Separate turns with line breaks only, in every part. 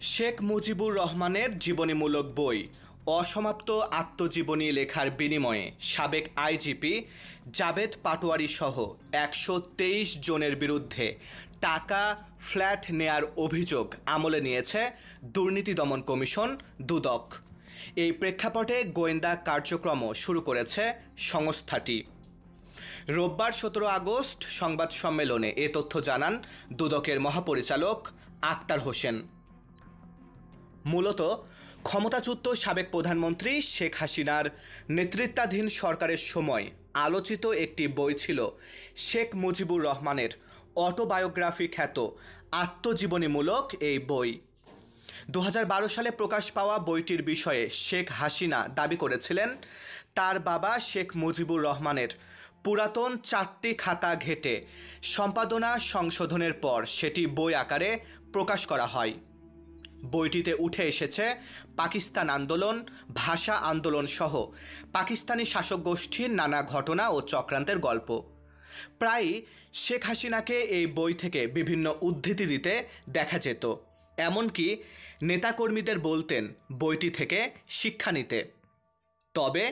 শেখ মুজিবুর রহমানের জীবনীমূলক বই অসমাপ্ত আত্মজীবনী লেখার বিনিময়ে সাবেক আইজিপি জাবেদ পাটোয়ারী সহ ১২৩ জনের বিরুদ্ধে টাকা ফ্ল্যাট নেয়ার অভিযোগ আমলে নিয়েছে দুর্নীতি দমন কমিশন দুদক। এই প্রেক্ষাপটে গোয়েন্দা কার্যক্রম শুরু করেছে সংস্থাটি। রোববার ১৭ আগস্ট সংবাদ সম্মেলনে এ তথ্য জানান দুদকের মহাপরিচালক আক্তার হোসেন। মূলত ক্ষমতাচ্যুত সাবেক প্রধানমন্ত্রী শেখ হাসিনার নেতৃত্বাধীন সরকারের সময় আলোচিত একটি বই ছিল শেখ মুজিবুর রহমানের অটোবায়োগ্রাফি খ্যাত আত্মজীবনীমূলক এই বই। ২০১২ সালে প্রকাশ পাওয়া বইটির বিষয়ে শেখ হাসিনা দাবি করেছিলেন তার বাবা শেখ মুজিবুর রহমানের পুরাতন ৪টি খাতা ঘেঁটে সম্পাদনা সংশোধনের পর সেটি বই আকারে প্রকাশ করা হয়। বইটিতে উঠে এসেছে পাকিস্তান আন্দোলন, ভাষা আন্দোলন সহ পাকিস্তানি শাসক গোষ্ঠীর নানা ঘটনা ও চক্রান্তের গল্প। প্রায়ই শেখ হাসিনাকে এই বই থেকে বিভিন্ন উদ্ধৃতি দিতে দেখা যেত, এমনকি নেতাকর্মীদের বলতেন বইটি থেকে শিক্ষা নিতে। তবে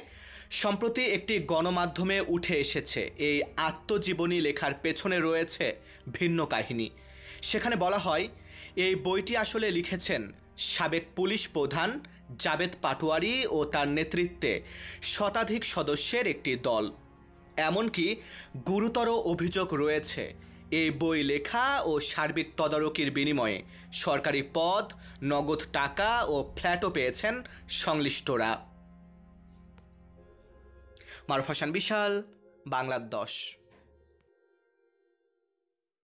সম্প্রতি একটি গণমাধ্যমে উঠে এসেছে এই আত্মজীবনী লেখার পেছনে রয়েছে ভিন্ন কাহিনী। সেখানে বলা হয় এই বইটি আসলে লিখেছেন সাবেক পুলিশ প্রধান জাবেদ পাটোয়ারী ও তার নেতৃত্বে শতাধিক সদস্যের একটি দল। এমনকি গুরুতর অভিযোগ রয়েছে এই বই লেখা ও সার্বিক তদারকির বিনিময়ে সরকারি পদ, নগদ টাকা ও ফ্ল্যাটও পেয়েছেন সংশ্লিষ্টরা। মারুফ হাসান বিশাল, বাংলা ১০।